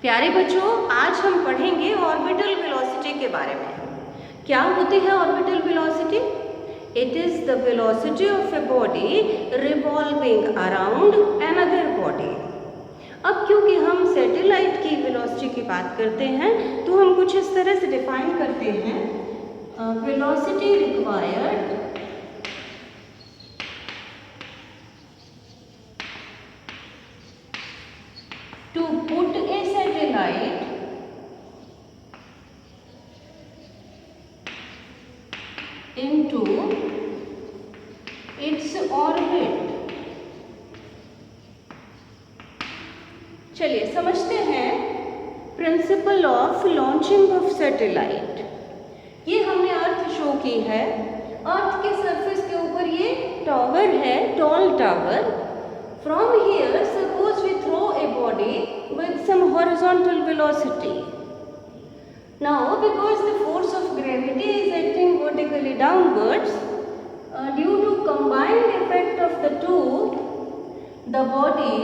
प्यारे बच्चों, आज हम पढ़ेंगे ऑर्बिटल वेलोसिटी के बारे में। क्या होती है orbital velocity? It is the velocity of a body revolving around another body. अब क्योंकि हम सैटेलाइट की वेलोसिटी की बात करते हैं तो हम कुछ इस तरह से डिफाइन करते हैं, velocity required to put a satellite into its orbit। चलिए समझते हैं principle of launching of satellite. ये हमने अर्थ शो की है। अर्थ के सरफेस के ऊपर ये टावर है, toll tower. From here, suppose we throw a body with some horizontal velocity. Now, because the force of gravity is acting vertically downwards, due to combined effect of the two, the body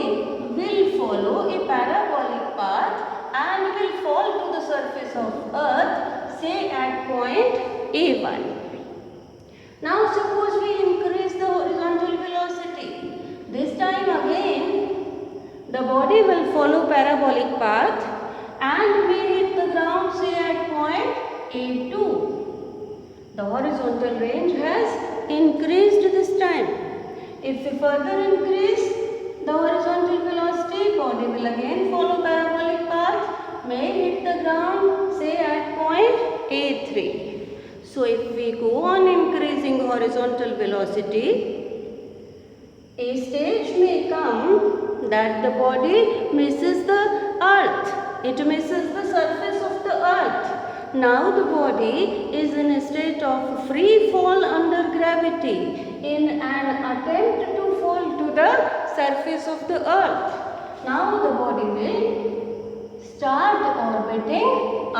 will follow a parabolic path and will fall to the surface of Earth, say at point A1. Now, suppose we increase the horizontal velocity. This time again, the body will follow parabolic path and may hit the ground, say at point A2. The horizontal range has increased this time. If we further increase the horizontal velocity, body will again follow parabolic path, may hit the ground, say at point A3. So if we go on increasing horizontal velocity, a stage may come that the body misses the earth. It misses the surface of the earth. Now the body is in a state of free fall under gravity in an attempt to fall to the surface of the earth. Now the body will start orbiting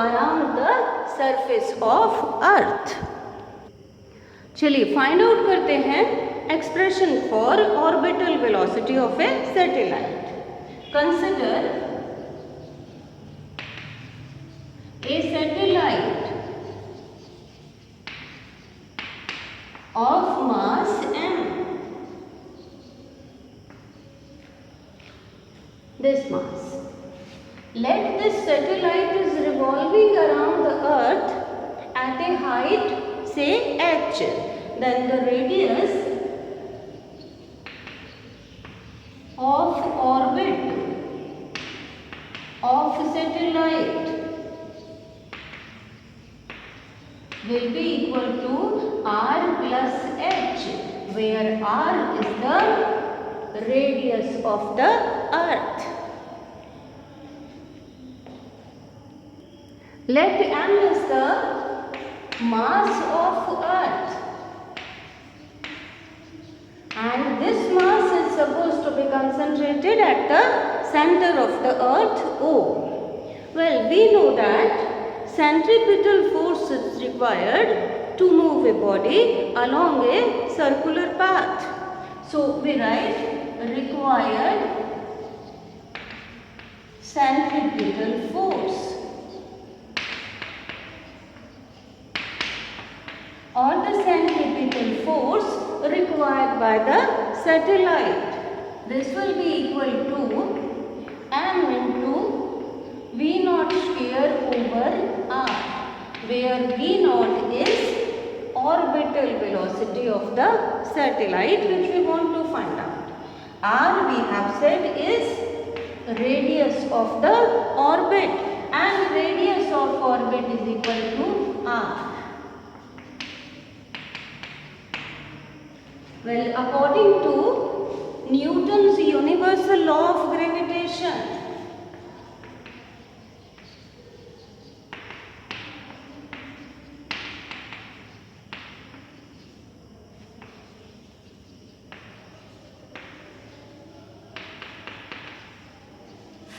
around the surface of earth. चलिए find out करते हैं expression for orbital velocity of a satellite. Consider a satellite of mass m. This mass. Let this satellite is revolving around the earth at a height, say h. Then the radius of orbit of satellite will be equal to r plus h, where r is the radius of the earth. Let m is the mass of earth, and this mass is supposed to be concentrated at the center of the earth O. Well, we know that centripetal force is required to move a body along a circular path. So we write required centripetal force, or the centripetal force required by the satellite. This will be equal to m into v naught square over r, where v naught is orbital velocity of the satellite which we want to find out. R we have said is radius of the orbit, and radius of orbit is equal to r. Well, according to Newton's universal law of gravitation,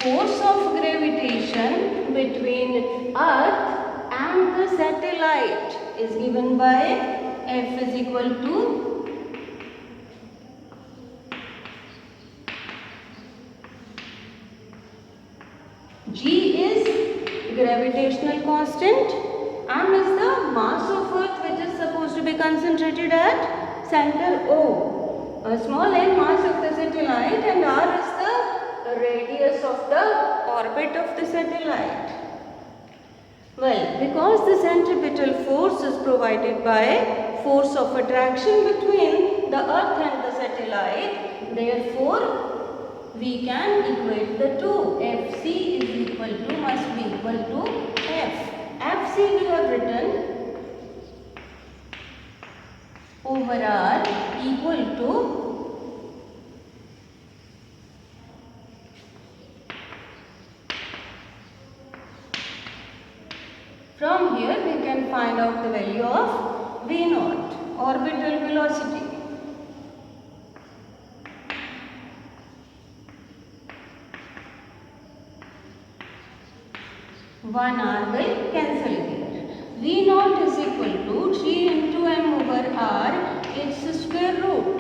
force of gravitation between Earth and the satellite is given by F is equal to G gravitational constant. M is the mass of Earth which is supposed to be concentrated at center O. A small n mass of the satellite, and R is the radius of the orbit of the satellite. Well, because the centripetal force is provided by force of attraction between the Earth and the satellite, therefore we can equate the two. Fc is equal to, must be equal to F. Fc we have written over R equal to from here we can find out the value of V0, orbital velocity. One R will cancel here. V0 is equal to G into M over R, its square root.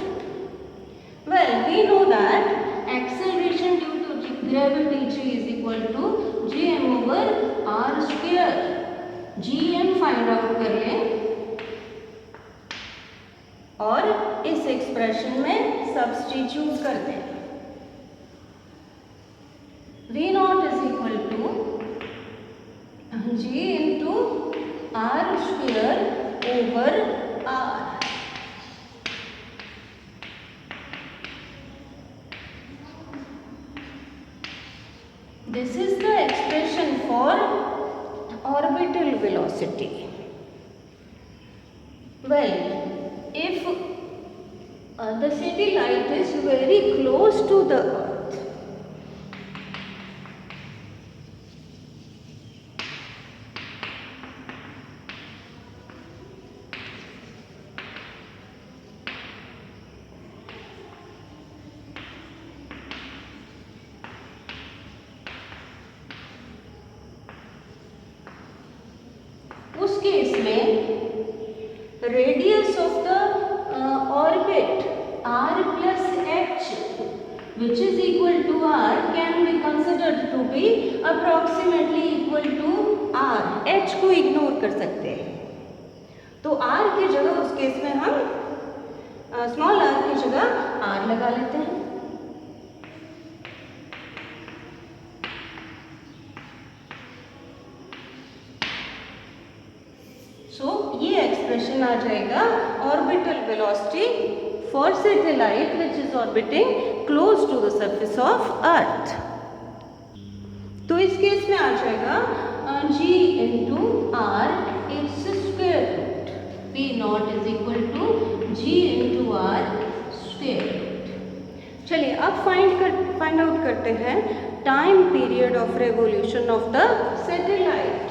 Well, we know that acceleration due to gravity G is equal to Gm over R square. Gm find out कर लें और इस expression में substitute कर दें. V0 is equal to G into R square over R. This is the expression for orbital velocity. Well, if the satellite is very close to the Earth, उस case में radius of the orbit r plus h which is equal to r can be considered to be approximately equal to r. h को ignore कर सकते हैं, तो r की जगह उस केस में हम स्मॉल r की जगह r लगा लेते हैं. सो ये एक्सप्रेशन आ जाएगा orbital velocity for satellite which is orbiting close to the surface of earth. तो इस केस में आ जाएगा g into R its square root. V0 is equal to g into R square root. चलिए अब फाइंड आउट करते हैं time period of revolution of the satellite.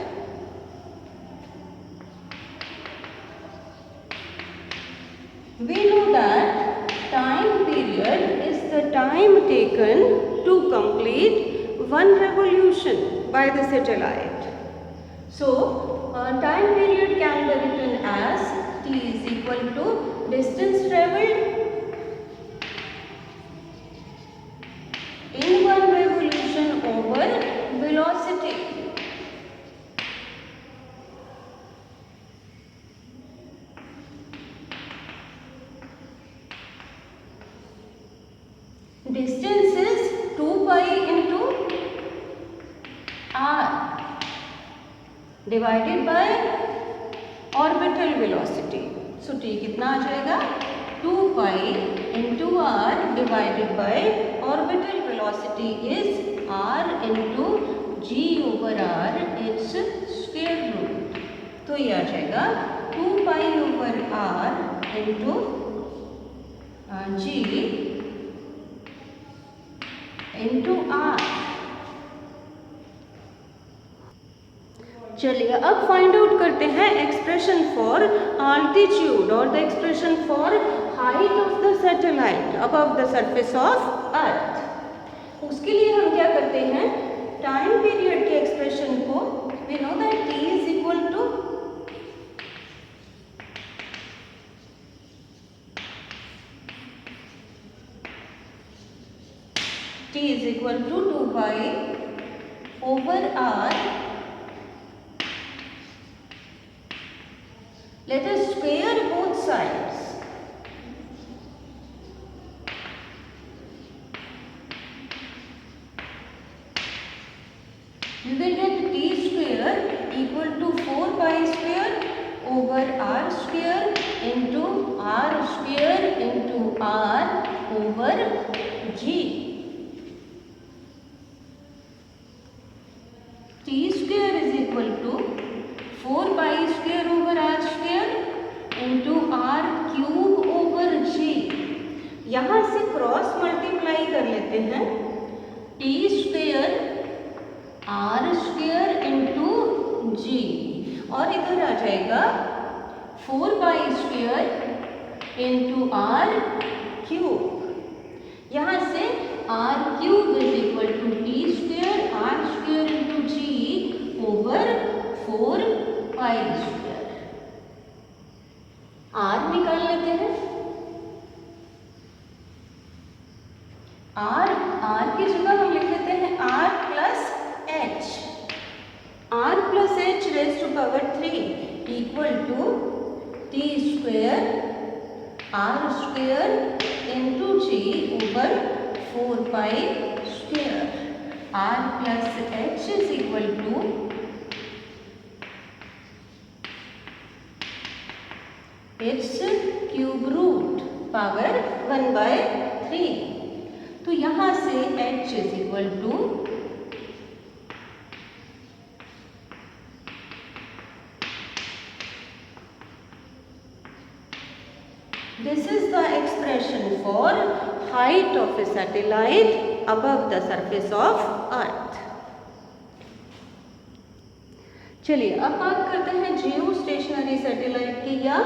We know that time period is the time taken to complete one revolution by the satellite. So, time period can be written as t is equal to distance travelled in one revolution over velocity. Distance is 2 pi into r divided by orbital velocity. So t कितना आ जाएगा 2 pi into r divided by orbital velocity is r into g over r its square root. तो ये आ जाएगा 2 pi over r into g into r. चलिए अब find out करते हैं expression for altitude और the expression for height of the satellite above the surface of earth. उसके लिए हम क्या करते हैं, टाइम पीरियड के एक्सप्रेशन को we know that t is equal to t is equal to 2 pi over r Let us square both sides. You will get t square equal to 4 pi square over r square into r square into r over g. T square is equal to 4 pi square over r square into r cube over g. यहाँ से cross multiply कर लेते हैं. T square R square into G और इधर आ जाएगा 4 pi square into R cube. यहाँ से R cube is equal to T square R square into G over 4 pi square. R निकाल लेते हैं. आर की जगह हम लिख लेते हैं R plus H. R plus H raise to power 3 equal to T square R square into G over 4 pi square. R plus H is equal to its cube root power 1/3. तो यहाँ से h is equal to this is the expression for height of a satellite above the surface of earth. चलिए अब बात करते हैं जियो stationery satellite की या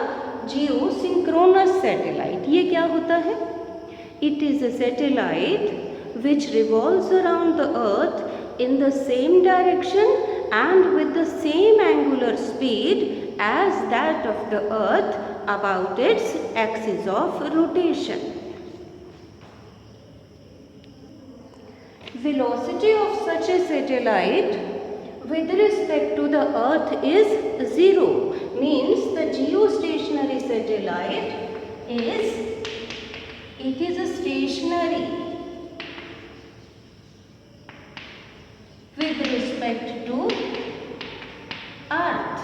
जियो सिंक्रोनस सैटेलाइट. ये क्या होता है? It is a satellite which revolves around the earth in the same direction and with the same angular speed as that of the earth about its axis of rotation. Velocity of such a satellite with respect to the earth is 0. Means the geostationary satellite is stationary with respect to earth.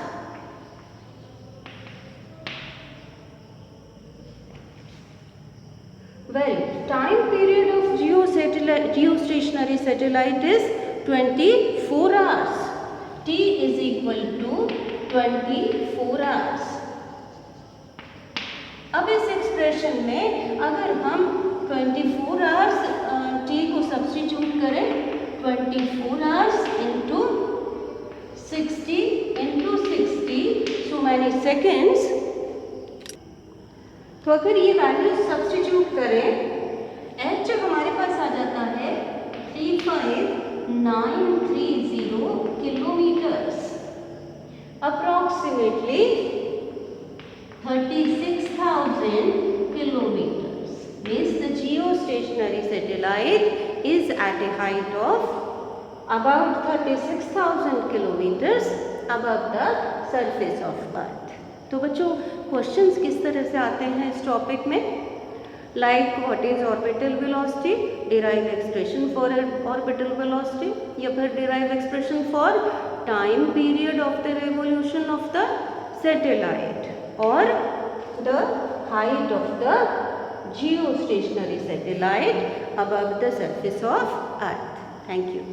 Well, time period of geostationary satellite is 24 hours. T is equal to 24 hours. अब इस expression में अगर हम 24 hours t को substitute करें 24 hours into 60 into 60 so many seconds. तो अगर ये वैल्यू सब्स्टिट्यूट करें h हमारे पास आ जाता है 35930 kilometres. Approximately 36,000 kilometers. Means the geostationary satellite is at a height of about 36,000 kilometers above the surface of earth. तो बच्चों क्वेश्चंस किस तरह से आते हैं इस टॉपिक में? Like what is orbital velocity, derive expression for orbital velocity, या फिर derive expression for time period of the revolution of the satellite or the height of the geostationary satellite above the surface of earth. Thank you.